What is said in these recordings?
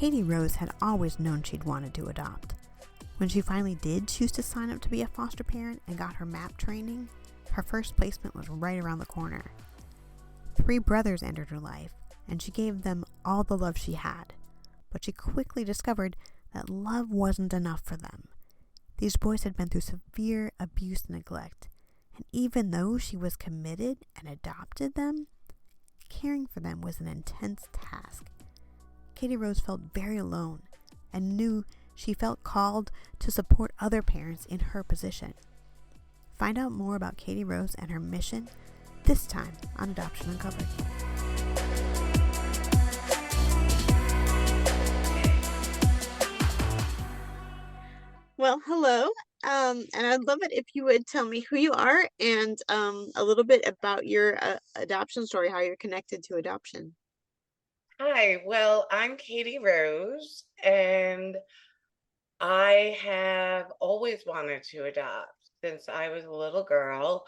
Katie Rose had always known she'd wanted to adopt. When she finally did choose to sign up to be a foster parent and got her MAP training, her first placement was right around the corner. 3 brothers entered her life, and she gave them all the love she had. But she quickly discovered that love wasn't enough for them. These boys had been through severe abuse and neglect, and even though she was committed and adopted them, caring for them was an intense task. Katie Rose felt very alone and knew she felt called to support other parents in her position. Find out more about Katie Rose and her mission this time on Adoption Uncovered. Well, hello, and I'd love it if you would tell me who you are and a little bit about your adoption story, how you're connected to adoption. Hi, well, I'm Katie Rose, and I have always wanted to adopt since I was a little girl.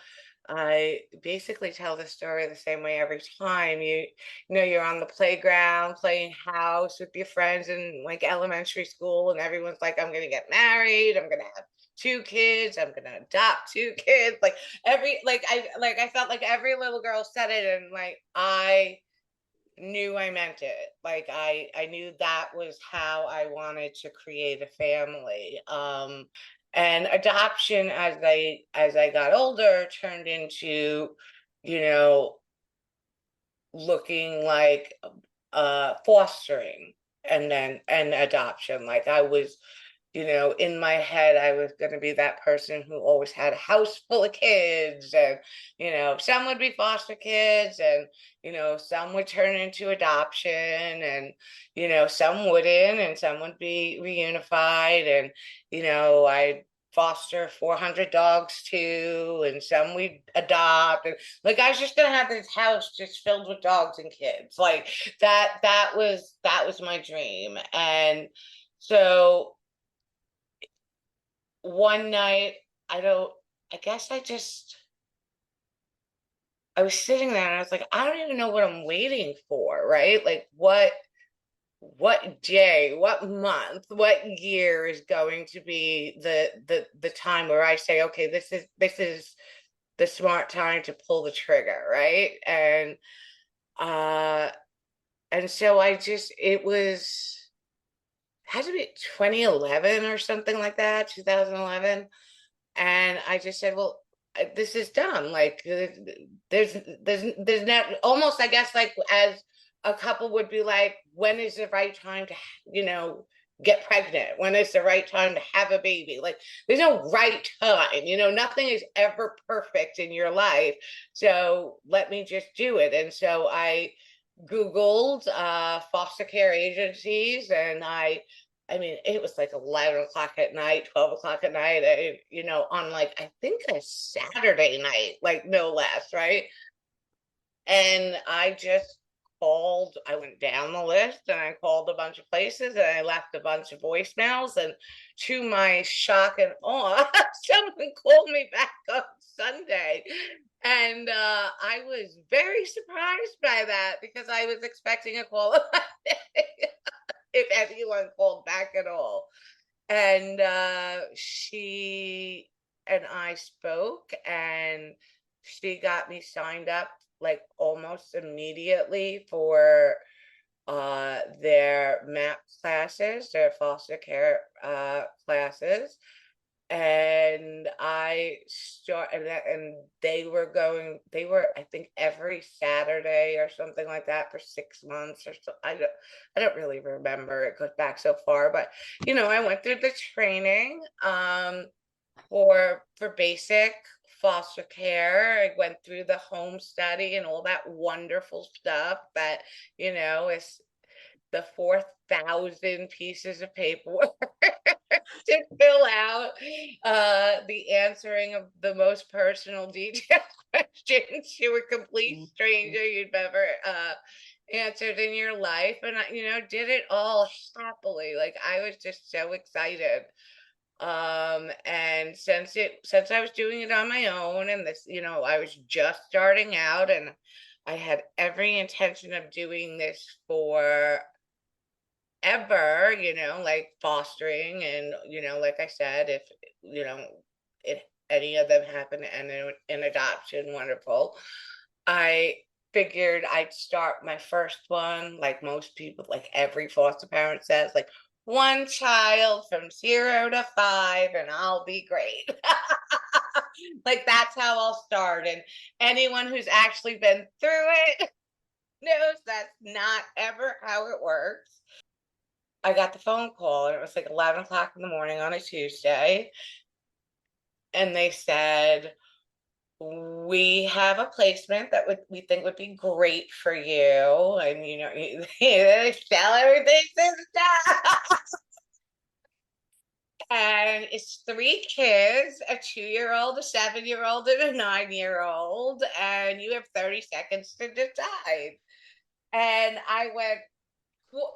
I basically tell the story the same way every time. You're on the playground playing house with your friends in like elementary school, and everyone's like, I'm gonna get married, I'm gonna have 2 kids, I'm gonna adopt 2 kids. I felt like every little girl said it, and like I knew I meant it. Like I knew that was how I wanted to create a family. And adoption as I got older turned into, you know, looking like fostering and adoption. Like I was, in my head, I was going to be that person who always had a house full of kids, and some would be foster kids, and some would turn into adoption, and some wouldn't, and some would be reunified, and I'd foster 400 dogs too, and some we'd adopt, and like I was just gonna have this house just filled with dogs and kids. Like that was my dream. And so one night, I don't, I guess I was sitting there and I was like, I don't even know what I'm waiting for, right? Like what day, what month, what year is going to be the time where I say, okay, this is the smart time to pull the trigger, right? Uh and so it was had to be 2011 or something like that, 2011. And I just said, well, this is done. Like there's not almost, I guess, like as a couple would be like, when is the right time to, get pregnant? When is the right time to have a baby? Like there's no right time, nothing is ever perfect in your life. So let me just do it. And so I Googled foster care agencies, and I mean, it was like 11 o'clock at night, 12 o'clock at night, on like, I think a Saturday night, like no less, right? And I just I went down the list and I called a bunch of places and I left a bunch of voicemails. And to my shock and awe, someone called me back on Sunday. And I was very surprised by that because I was expecting a call on Monday, if anyone called back at all. And she and I spoke, and she got me signed up like almost immediately for their MAP classes, their foster care classes. And they were, I think, every Saturday or something like that for 6 months or so. I don't really remember. It goes back so far, but I went through the training for basic foster care. I went through the home study and all that wonderful stuff that is the 4,000 pieces of paperwork to fill out, the answering of the most personal detailed questions to a complete stranger you've ever answered in your life. And I, did it all happily. Like I was just so excited. And since I was doing it on my own, and this, I was just starting out, and I had every intention of doing this for ever, like fostering. And, like I said, if, if any of them happen to end in adoption, wonderful. I figured I'd start my first one, like most people, like every foster parent says, like one child from 0 to 5, and I'll be great. Like that's how I'll start. And anyone who's actually been through it knows that's not ever how it works. I got the phone call, and it was like 11 o'clock in the morning on a Tuesday. And they said, we have a placement that we think would be great for you. And, they sell everything to the top. And it's 3 kids, a 2-year-old, a 7-year-old, and a 9-year-old. And you have 30 seconds to decide. And I went,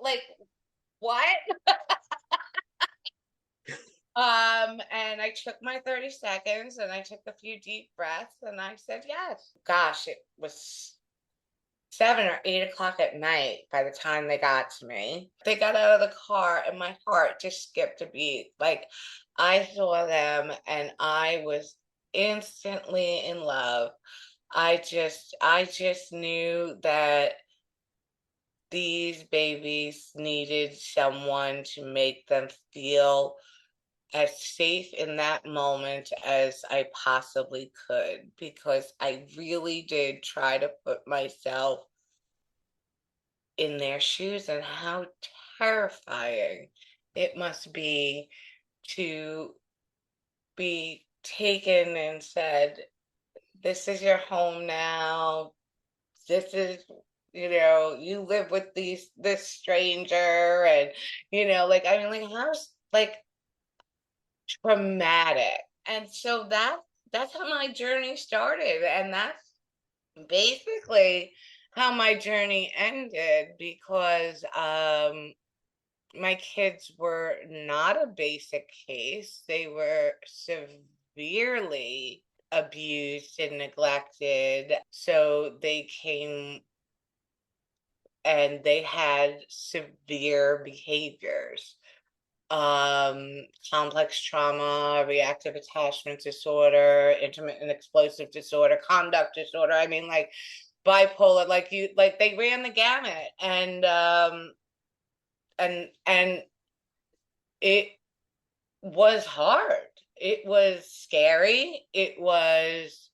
like, what? And I took my 30 seconds and I took a few deep breaths and I said yes. Gosh, it was 7 or 8 o'clock at night by the time they got to me. They got out of the car and my heart just skipped a beat. Like I saw them and I was instantly in love. I just knew that these babies needed someone to make them feel as safe in that moment as I possibly could, because I really did try to put myself in their shoes and how terrifying it must be to be taken and said, this is your home now. This is, you live with this stranger. And, like, I mean, like, how's like traumatic. And so that's how my journey started. And that's basically how my journey ended, because my kids were not a basic case. They were severely abused and neglected. So they came and they had severe behaviors, complex trauma, reactive attachment disorder, intimate and explosive disorder, conduct disorder. I mean, like bipolar, like they ran the gamut. And it was hard. It was scary. It was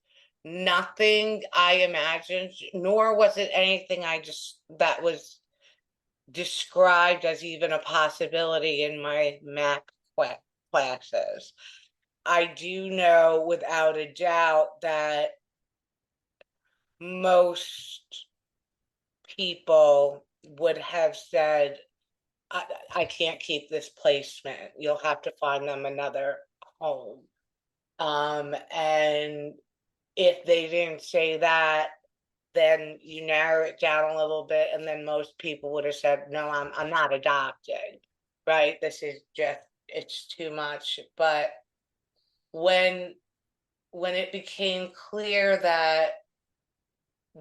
nothing I imagined, nor was it anything that was described as even a possibility in my math classes. I do know without a doubt that most people would have said, I can't keep this placement. You'll have to find them another home. And if they didn't say that, then you narrow it down a little bit, and then most people would have said, no, I'm not adopted, right? This is just, it's too much. But when it became clear that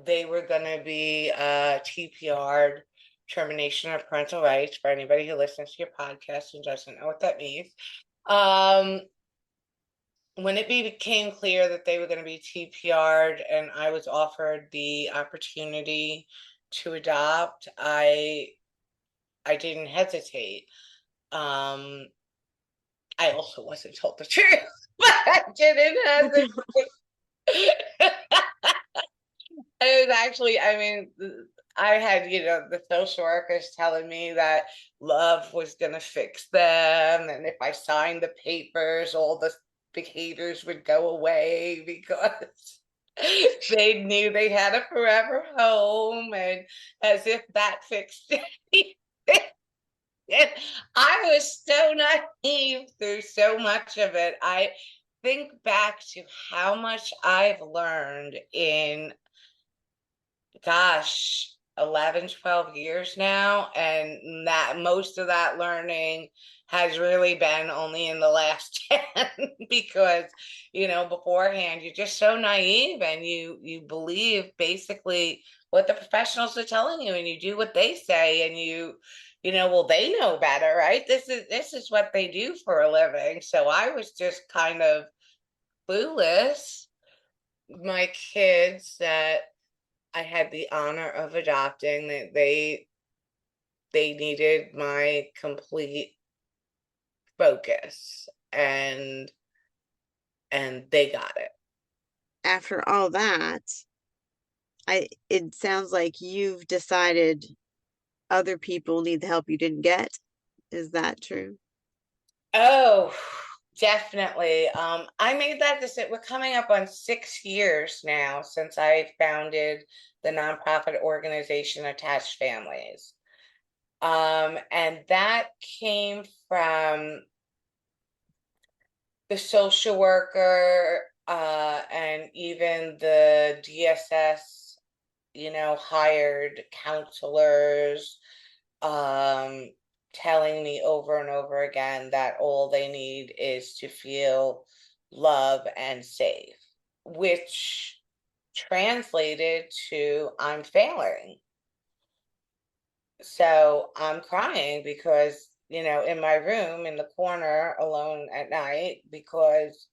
they were going to be TPR, termination of parental rights, for anybody who listens to your podcast and doesn't know what that means, when it became clear that they were going to be TPR'd and I was offered the opportunity to adopt, I didn't hesitate. I also wasn't told the truth, but I didn't hesitate. It was actually, I mean, I had, the social workers telling me that love was going to fix them. And if I signed the papers, all the behaviors would go away, because they knew they had a forever home, and as if that fixed anything. And I was so naive through so much of it. I think back to how much I've learned in, gosh, 11, 12 years now, and that most of that learning has really been only in the last 10, because beforehand you're just so naive, and you believe basically what the professionals are telling you, and you do what they say, and well, they know better, right? This is what they do for a living. So I was just kind of clueless. My kids that I had the honor of adopting, that they needed my complete focus, and they got it. After all that, it sounds like you've decided other people need the help you didn't get. Is that true? Oh, definitely. I made that decision. We're coming up on 6 years now since I founded the nonprofit organization Attached Families. And that came from the social worker, and even the DSS, hired counselors, um, telling me over and over again that all they need is to feel love and safe, which translated to I'm failing. So I'm crying because, in my room in the corner alone at night, because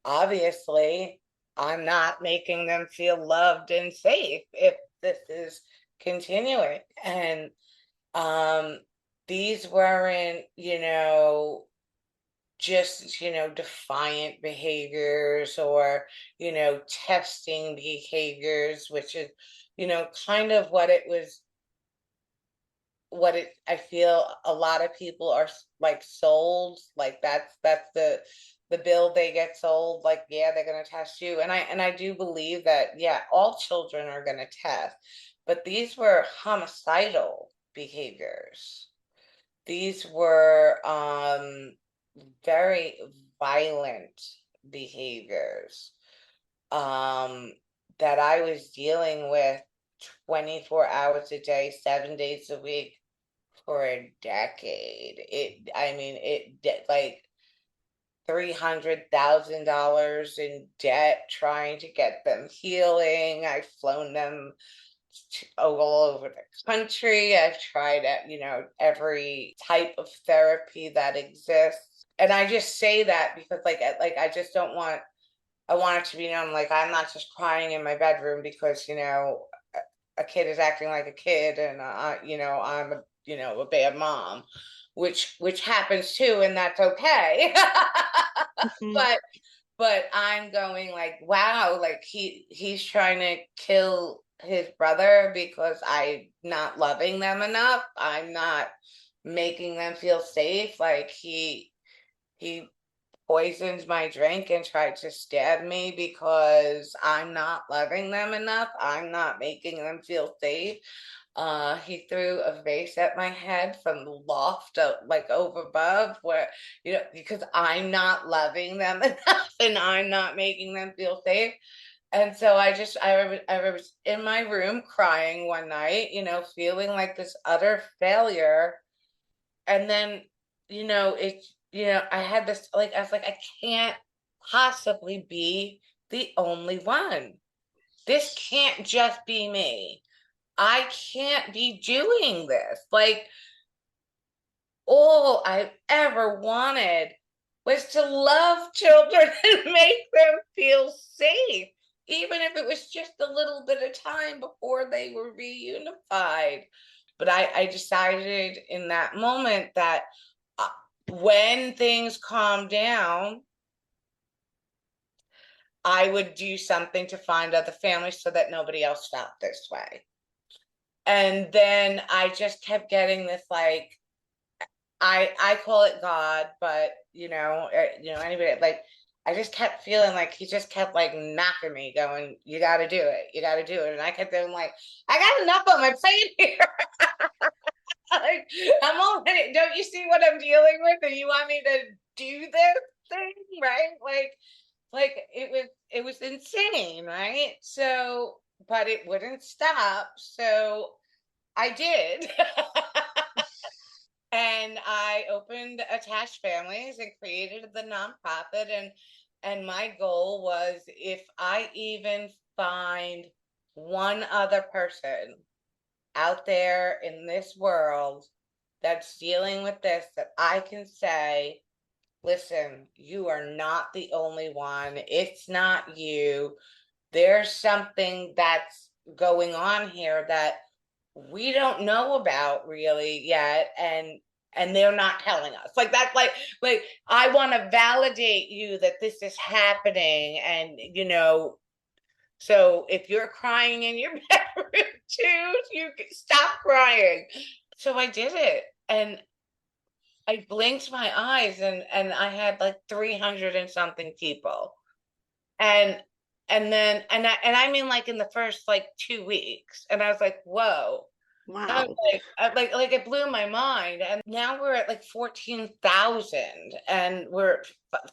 obviously I'm not making them feel loved and safe if this is continuing. And um, these weren't, just, defiant behaviors or, testing behaviors, which is, kind of what I feel a lot of people are like sold, like that's the bill they get sold, like, yeah, they're going to test you. And I do believe that, yeah, all children are going to test, but these were homicidal behaviors. These were very violent behaviors, um that I was dealing with 24 hours a day, 7 days a week for a decade. I mean, like $300,000 in debt trying to get them healing. I've flown them all over the country. I've tried, every type of therapy that exists. And I just say that because, like I just don't want, I want it to be known, like, I'm not just crying in my bedroom because, a kid is acting like a kid, and I'm a bad mom, which happens too, and that's okay. Mhm. but I'm going like, wow, like he's trying to kill his brother because I'm not loving them enough. I'm not making them feel safe. Like he poisoned my drink and tried to stab me because I'm not loving them enough. I'm not making them feel safe. He threw a vase at my head from the loft, like over above, where, because I'm not loving them enough and I'm not making them feel safe. And so I was in my room crying one night, feeling like this utter failure. And then, I had this, like, I was like, I can't possibly be the only one. This can't just be me. I can't be doing this. Like, all I ever wanted was to love children and make them feel safe, even if it was just a little bit of time before they were reunified. But I decided in that moment that, uh, when things calmed down, I would do something to find other families so that nobody else felt this way. And then I just kept getting this, like, I call it God, but anybody, like, I just kept feeling like he just kept like knocking me, going, "You got to do it, you got to do it," and I kept feeling like, I got enough on my plate here. Like, I'm already. Don't you see what I'm dealing with, and you want me to do this thing, right? Like it was insane, right? So, but it wouldn't stop, so I did. And I opened Attached Families and created the nonprofit, and my goal was, if I even find one other person out there in this world that's dealing with this that I can say, listen, you are not the only one. It's not you. There's something that's going on here that we don't know about really yet, and they're not telling us. Like that's like I want to validate you that this is happening, and so if you're crying in your bedroom too, you can stop crying. So I did it, and I blinked my eyes, and I had like 300 and something people. And then and I mean like in the first like 2 weeks. And I was like, whoa. I was Wow. like it blew my mind. And now we're at like 14,000, and we're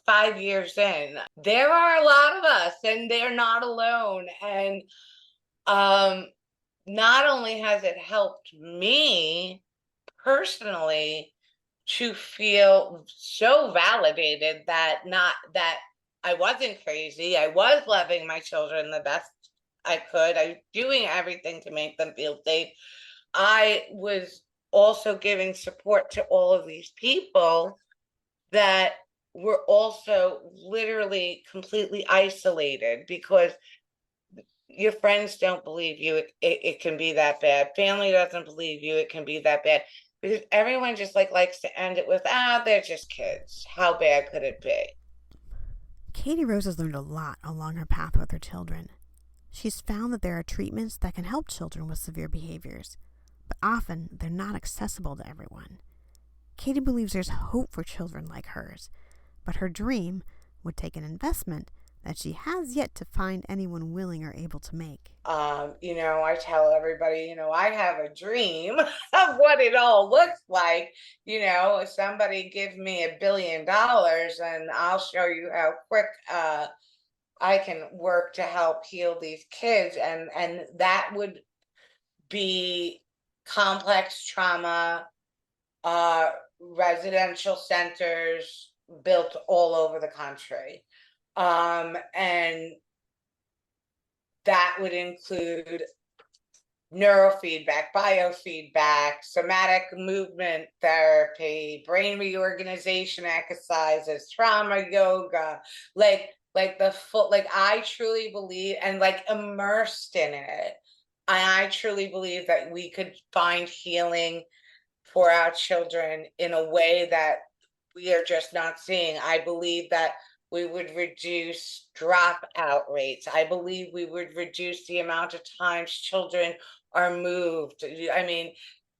5 years in. There are a lot of us, and they're not alone. And um not only has it helped me personally to feel so validated that not that I wasn't crazy. I was loving my children the best I could. I was doing everything to make them feel safe. I was also giving support to all of these people that were also literally completely isolated because your friends don't believe you. It can be that bad. Family doesn't believe you. It can be that bad because everyone just like likes to end it with, they're just kids. How bad could it be? Katie Rose has learned a lot along her path with her children. She's found that there are treatments that can help children with severe behaviors, but often they're not accessible to everyone. Katie believes there's hope for children like hers, but her dream would take an investment that she has yet to find anyone willing or able to make. I tell everybody, I have a dream of what it all looks like. If somebody give me $1 billion, and I'll show you how quick I can work to help heal these kids, and that would be complex trauma, residential centers built all over the country. And that would include neurofeedback, biofeedback, somatic movement therapy, brain reorganization exercises, trauma yoga, like the full, like I truly believe, and like immersed in it. I truly believe that we could find healing for our children in a way that we are just not seeing. I believe that we would reduce dropout rates. I believe we would reduce the amount of times children are moved. I mean,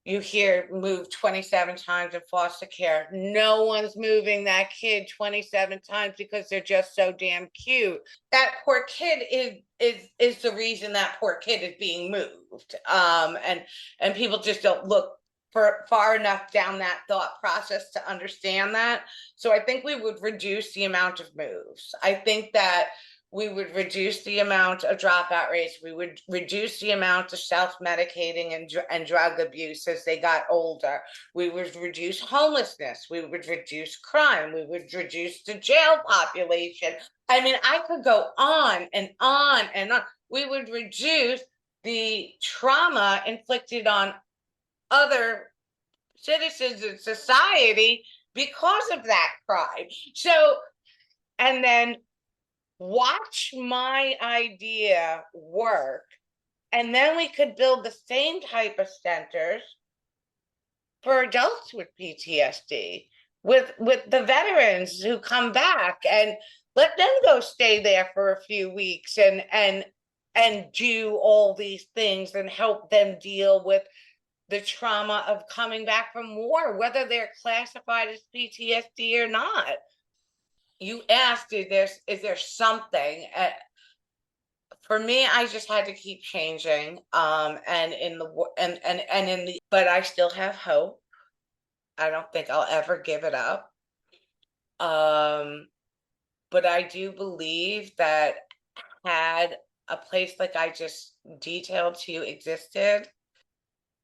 you hear moved 27 times in foster care. No one's moving that kid 27 times because they're just so damn cute. That poor kid is the reason that poor kid is being moved. And people just don't look for far enough down that thought process to understand that. So I think we would reduce the amount of moves. I think that we would reduce the amount of dropout rates. We would reduce the amount of self-medicating and drug abuse as they got older. We would reduce homelessness. We would reduce crime. We would reduce the jail population. I mean, I could go on and on and on. We would reduce the trauma inflicted on other citizens in society because of that crime. So, and then watch my idea work, and then we could build the same type of centers for adults with PTSD, with the veterans who come back, and let them go stay there for a few weeks and do all these things and help them deal with the trauma of coming back from war, whether they're classified as PTSD or not. You asked, is there something? For me, I just had to keep changing. And in the and in the, but I still have hope. I don't think I'll ever give it up. Um, but I do believe that had a place like I just detailed to you existed,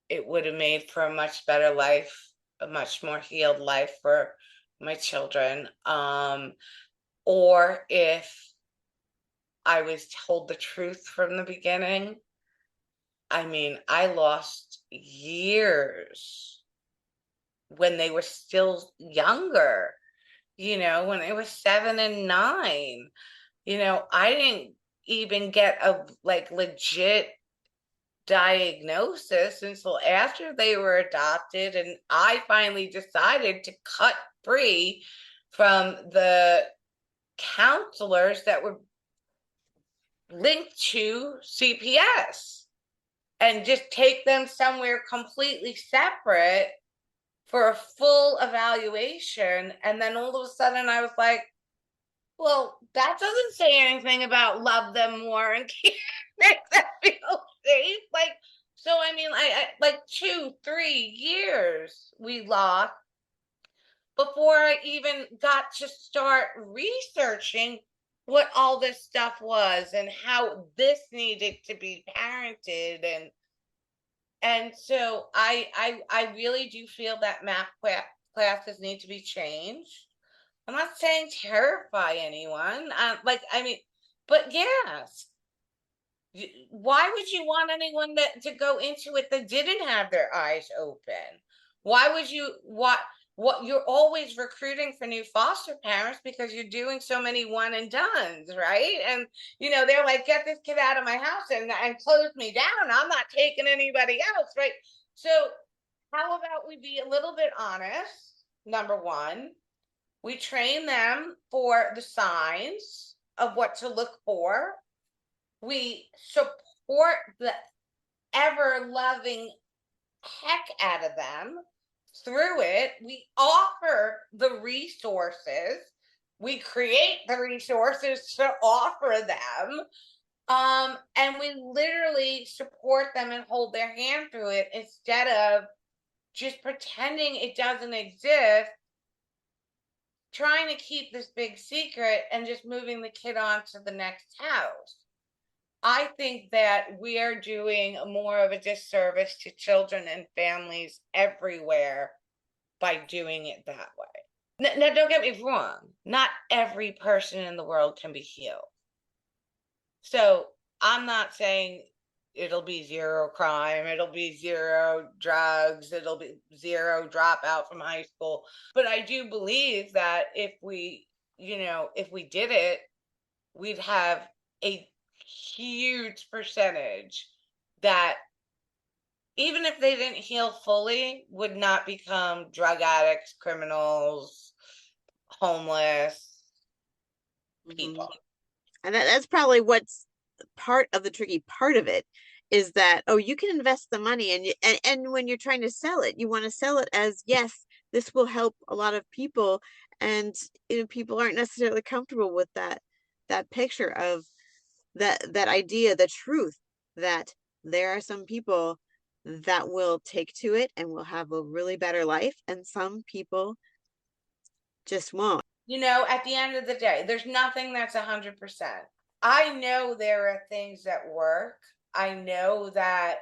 it would have made for a much better life, a much more healed life for my children. Or if I was told the truth from the beginning, I mean, I lost years when they were still younger, when they were 7 and 9. I didn't even get a like legit diagnosis until after they were adopted, and I finally decided to cut free from the counselors that were linked to CPS and just take them somewhere completely separate for a full evaluation. And then all of a sudden I was like, well, that doesn't say anything about love them more and make them feel safe. Like, so I mean, I like 2-3 years we lost before I even got to start researching what all this stuff was and how this needed to be parented. And so I really do feel that math classes need to be changed. I'm not saying terrify anyone. I mean, but yes, why would you want anyone to go into it that didn't have their eyes open? Why would you what you're always recruiting for new foster parents because you're doing so many one and dones, right? And they're like, get this kid out of my house and close me down. I'm not taking anybody else, right? So how about we be a little bit honest? Number one, we train them for the signs of what to look for. We support the ever loving heck out of them through it. We offer the resources. We create the resources to offer them. And we literally support them and hold their hand through it instead of just pretending it doesn't exist, trying to keep this big secret and just moving the kid on to the next house. I think that we are doing more of a disservice to children and families everywhere by doing it that way. Now, don't get me wrong. Not every person in the world can be healed. So I'm not saying it'll be zero crime, it'll be zero drugs, it'll be zero dropout from high school. But I do believe that if we did it, we'd have a huge percentage that, even if they didn't heal fully, would not become drug addicts, criminals, homeless people. And that's probably what's part of the tricky part of it, is that, oh, you can invest the money and when you're trying to sell it, you want to sell it as, yes, this will help a lot of people. And people aren't necessarily comfortable with that picture of that idea, the truth that there are some people that will take to it and will have a really better life, and some people just won't. At the end of the day, there's nothing that's 100%. I know there are things that work. I know that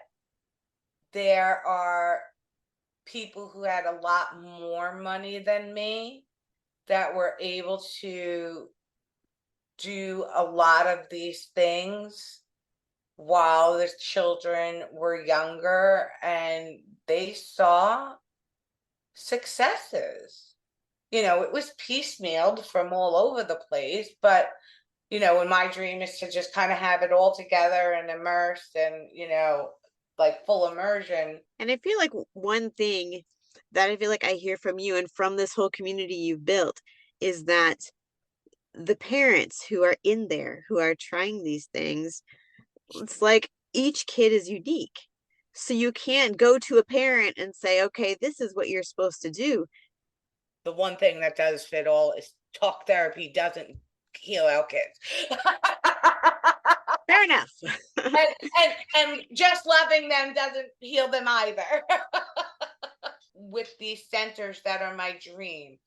there are people who had a lot more money than me that were able to do a lot of these things while the children were younger, and they saw successes. It was piecemealed from all over the place, but and my dream is to just kind of have it all together and immersed and like full immersion. And I feel like one thing that I feel like I hear from you and from this whole community you've built is that the parents who are in there, who are trying these things, it's like each kid is unique. So you can't go to a parent and say, okay, this is what you're supposed to do. The one thing that does fit all is talk therapy doesn't heal our kids. Fair enough. and just loving them doesn't heal them either. With these centers that are my dream,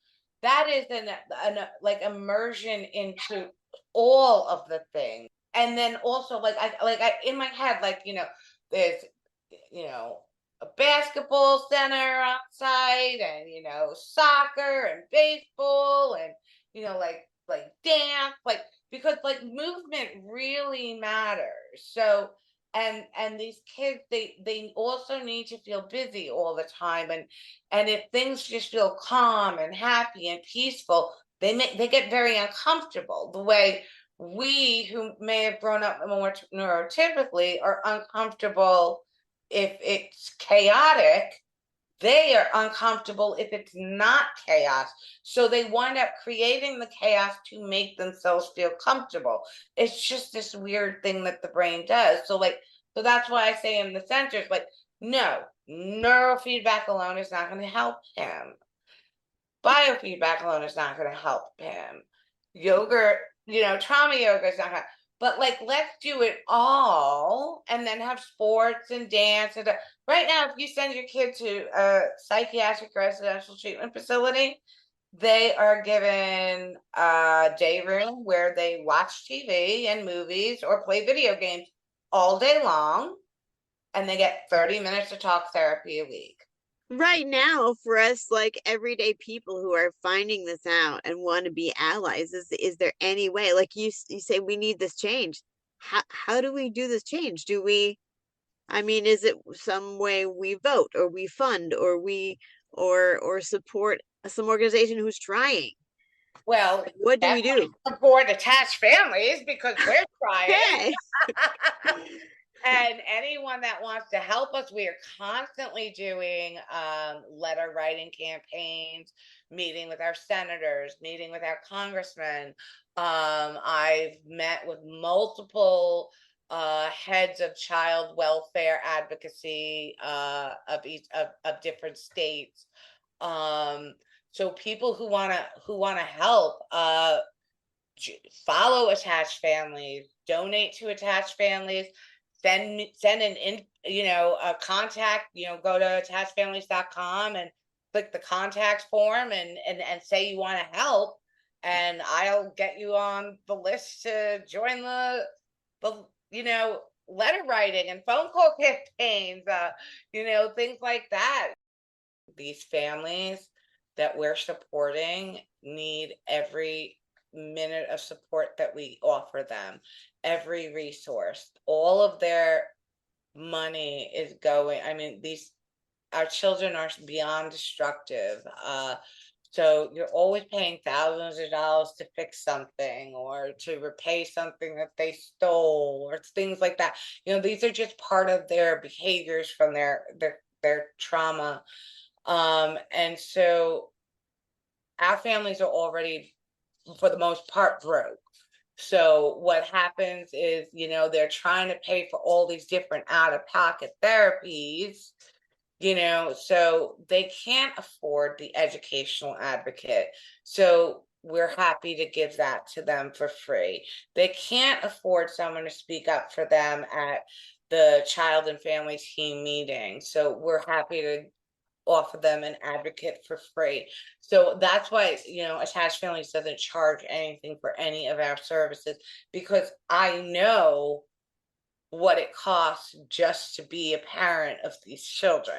that is an like immersion into all of the things. And then also I in my head, there's a basketball center on site, and soccer and baseball, and like dance, because movement really matters. So and these kids, they also need to feel busy all the time, and if things just feel calm and happy and peaceful, they get very uncomfortable, the way we who may have grown up more neurotypically are uncomfortable if it's chaotic. They are uncomfortable if it's not chaos. So they wind up creating the chaos to make themselves feel comfortable. It's just this weird thing that the brain does. So that's why I say in the centers, like, no, neurofeedback alone is not going to help him. Biofeedback alone is not going to help him. Yoga, trauma yoga is not going to. But like, let's do it all, and then have sports and dance. And right now, if you send your kid to a psychiatric residential treatment facility, they are given a day room where they watch TV and movies or play video games all day long, and they get 30 minutes of talk therapy a week. Right now, for us, like everyday people who are finding this out and want to be allies, is there any way, like you say, we need this change? How do we do this change? I mean, is it some way we vote, or we fund, or or support some organization who's trying? Well, What do we do? Support attached families, because we're trying. Okay. And anyone that wants to help us, we are constantly doing letter writing campaigns, meeting with our senators, meeting with our congressmen. I've met with multiple heads of child welfare advocacy of different states. So people who wanna help, follow attached families, donate to attached families, send a contact, go to attachedfamilies.com and click the contact form and say you want to help, and I'll get you on the list to join the letter writing and phone call campaigns, things like that. These families that we're supporting need every minute of support that we offer them, every resource. All of their money is going, I mean, our children are beyond destructive. So you're always paying thousands of dollars to fix something or to repay something that they stole or things like that. These are just part of their behaviors from their trauma. And so our families are already, for the most part, broke. So what happens is, they're trying to pay for all these different out-of-pocket therapies, so they can't afford the educational advocate. So we're happy to give that to them for free. They can't afford someone to speak up for them at the child and family team meeting. So we're happy to offer them an advocate for free. So that's why, Attached Families doesn't charge anything for any of our services, because I know what it costs just to be a parent of these children.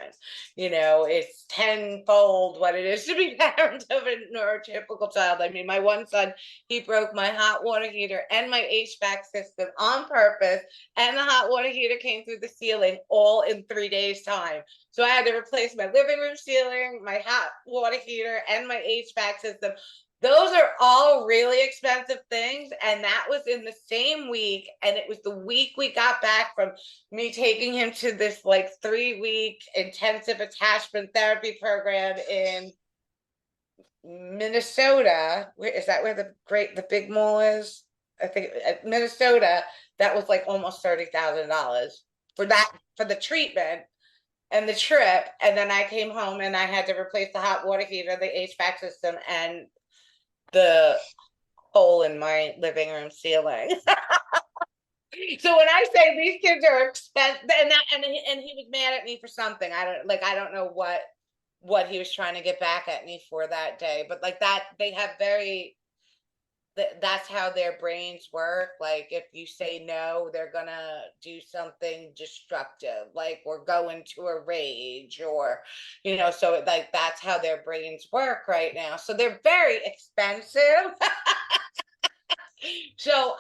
It's tenfold what it is to be parent of a neurotypical child. I mean, my one son, he broke my hot water heater and my HVAC system on purpose, and the hot water heater came through the ceiling all in 3 days' time. So I had to replace my living room ceiling, my hot water heater, and my HVAC system. Those are all really expensive things, and that was in the same week, and it was the week we got back from me taking him to this 3-week intensive attachment therapy program in Minnesota. Is that where the big mall is? I think Minnesota. That was almost $30,000 for the treatment and the trip, and then I came home and I had to replace the hot water heater, the HVAC system, and the hole in my living room ceiling. So when I say these kids are expensive, and he was mad at me for something. I don't know what he was trying to get back at me for that day, but that they have that's how their brains work. If you say no, they're gonna do something destructive, we're going to a rage, or so that's how their brains work right now. So they're very expensive. So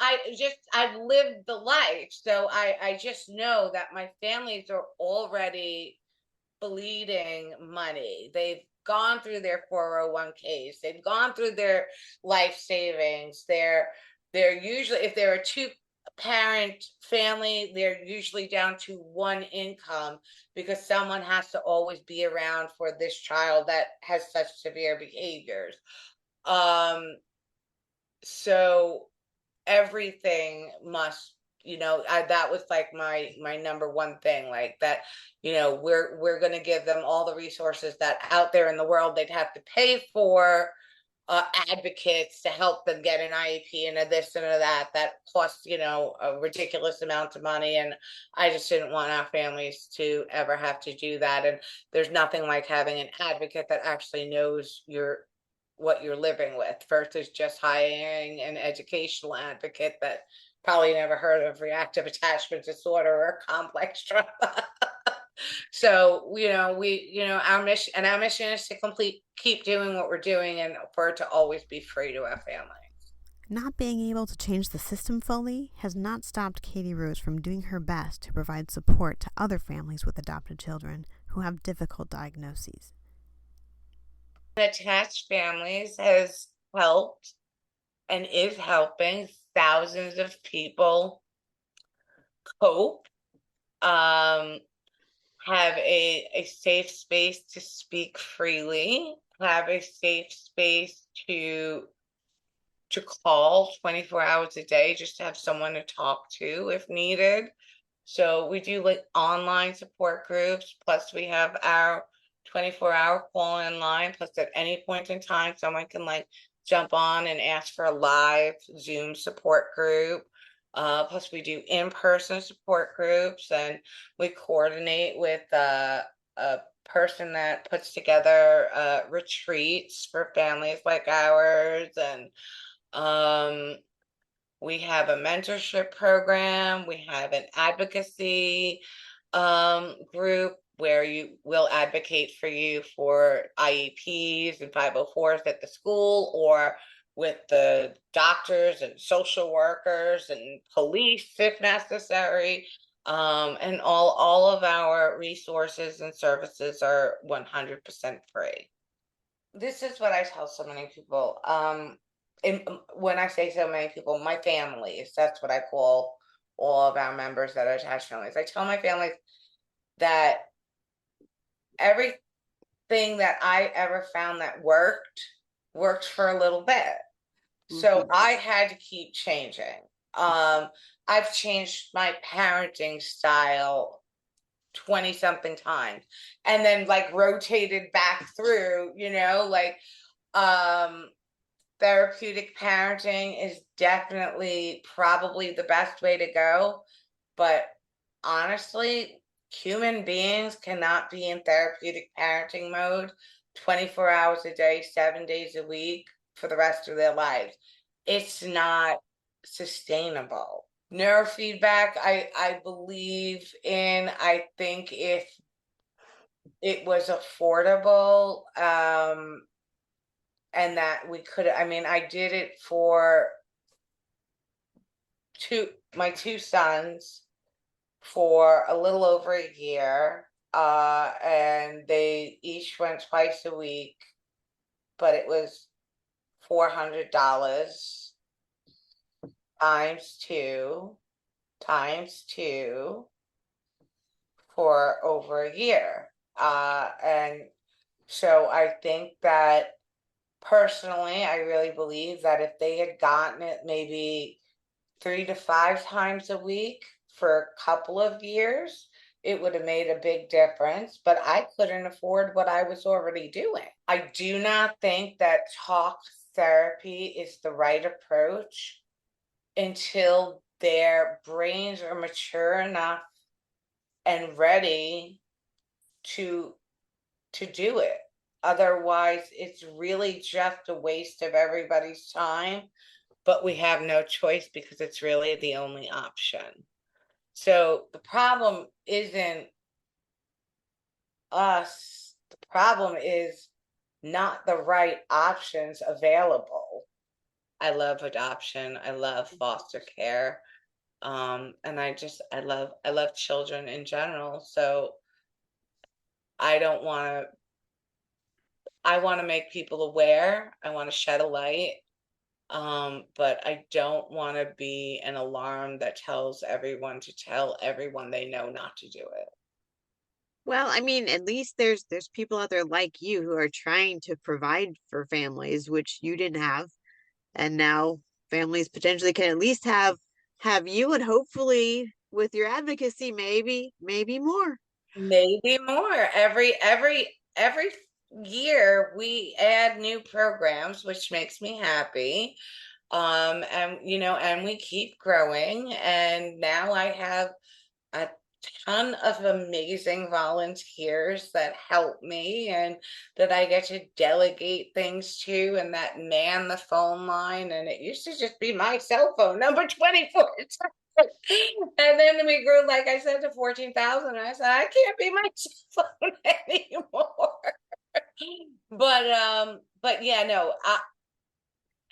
I've lived the life. So I just know that my families are already bleeding money. They've gone through their 401ks. They've gone through their life savings. They're usually, if they're a two parent family, they're usually down to one income because someone has to always be around for this child that has such severe behaviors. So everything must, that was like my number one thing, like that, we're going to give them all the resources that out there in the world they'd have to pay for advocates to help them get an IEP and a this and a that costs, a ridiculous amount of money. And I just didn't want our families to ever have to do that. And there's nothing like having an advocate that actually knows what you're living with versus just hiring an educational advocate that probably never heard of reactive attachment disorder or complex trauma. So, our mission is to keep doing what we're doing and for it to always be free to our family. Not being able to change the system fully has not stopped Katie Rose from doing her best to provide support to other families with adopted children who have difficult diagnoses. Attached families has helped and is helping thousands of people cope, have a safe space to speak freely, have a safe space to call 24 hours a day just to have someone to talk to if needed. So we do like online support groups, plus we have our 24-hour call-in line, plus at any point in time someone can like jump on and ask for a live Zoom support group. Plus we do in-person support groups, and we coordinate with a person that puts together retreats for families like ours. And we have a mentorship program. We have an advocacy group where you will advocate for you for IEPs and 504s at the school or with the doctors and social workers and police if necessary. And all of our resources and services are 100% free. This is what I tell so many people. When I say so many people, my families, that's what I call all of our members that are attached families. I tell my families that everything that I ever found that worked for a little bit. So I had to keep changing. I've changed my parenting style 20 something times and then like rotated back through, like therapeutic parenting is definitely probably the best way to go. But honestly, human beings cannot be in therapeutic parenting mode 24 hours a day, 7 days a week for the rest of their lives. It's not sustainable. Neurofeedback, I believe in. I think if it was affordable, and that we could, I did it for my two sons for a little over a year, and they each went twice a week, but it was $400 times two for over a year. And so I think that personally, I really believe that if they had gotten it maybe 3 to 5 times a week for a couple of years, it would have made a big difference. But I couldn't afford what I was already doing. I do not think that talk therapy is the right approach until their brains are mature enough and ready to do it. Otherwise, it's really just a waste of everybody's time, but we have no choice because it's really the only option. So the problem isn't us. The problem is not the right options available. love adoption. I love foster care. And I love children in general. So I don't want to, I want to make people aware. I want to shed a light. But I don't want to be an alarm that tells everyone to tell everyone they know not to do it. Well, I mean, at least there's people out there like you who are trying to provide for families, which you didn't have, and now families potentially can at least have you, and hopefully with your advocacy, maybe more. Maybe more. Every year we add new programs, which makes me happy. And and we keep growing. And now I have a ton of amazing volunteers that help me and that I get to delegate things to and that man the phone line. And it used to just be my cell phone number 24. And then we grew, like I said, to 14,000. And I said, I can't be my cell phone anymore. But yeah, no,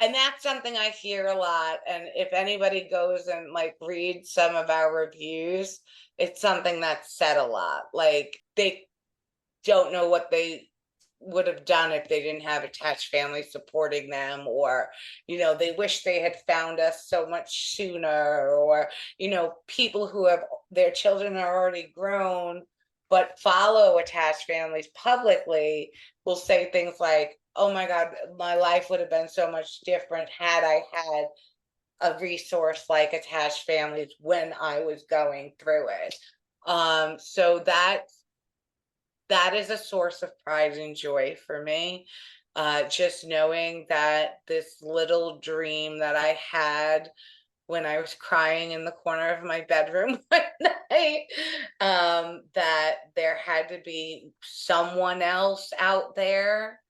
and that's something I hear a lot. And if anybody goes and like reads some of our reviews, it's something that's said a lot. Like they don't know what they would have done if they didn't have attached families supporting them, or they wish they had found us so much sooner, or people who have their children are already grown but follow attached families publicly will say things like, oh my God, my life would have been so much different had I had a resource like attached families when I was going through it. So that is a source of pride and joy for me. Just knowing that this little dream that I had when I was crying in the corner of my bedroom one night, that there had to be someone else out there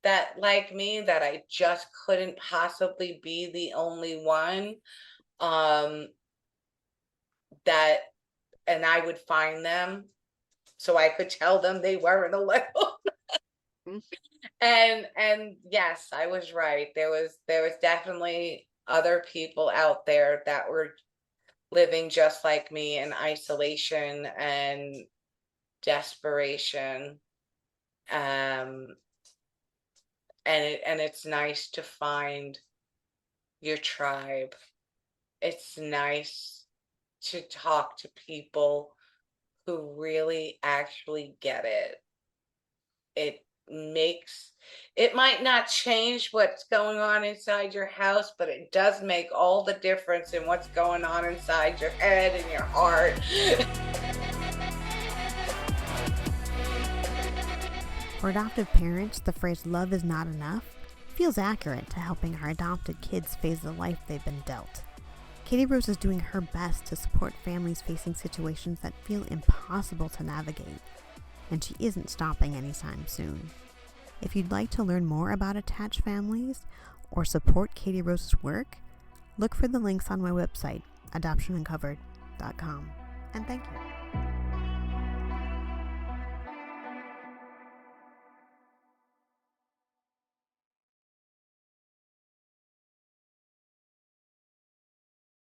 that like me, that I just couldn't possibly be the only one, that, and I would find them so I could tell them they weren't alone. And yes, I was right. There was definitely other people out there that were living just like me in isolation and desperation. And it's nice to find your tribe. It's nice to talk to people who really actually get it. It might not change what's going on inside your house, but it does make all the difference in what's going on inside your head and your heart. For adoptive parents, the phrase love is not enough feels accurate to helping our adopted kids face the life they've been dealt. Katie Rose is doing her best to support families facing situations that feel impossible to navigate, and she isn't stopping anytime soon. If you'd like to learn more about attached families or support Katie Rose's work, look for the links on my website, adoptionuncovered.com. And thank you.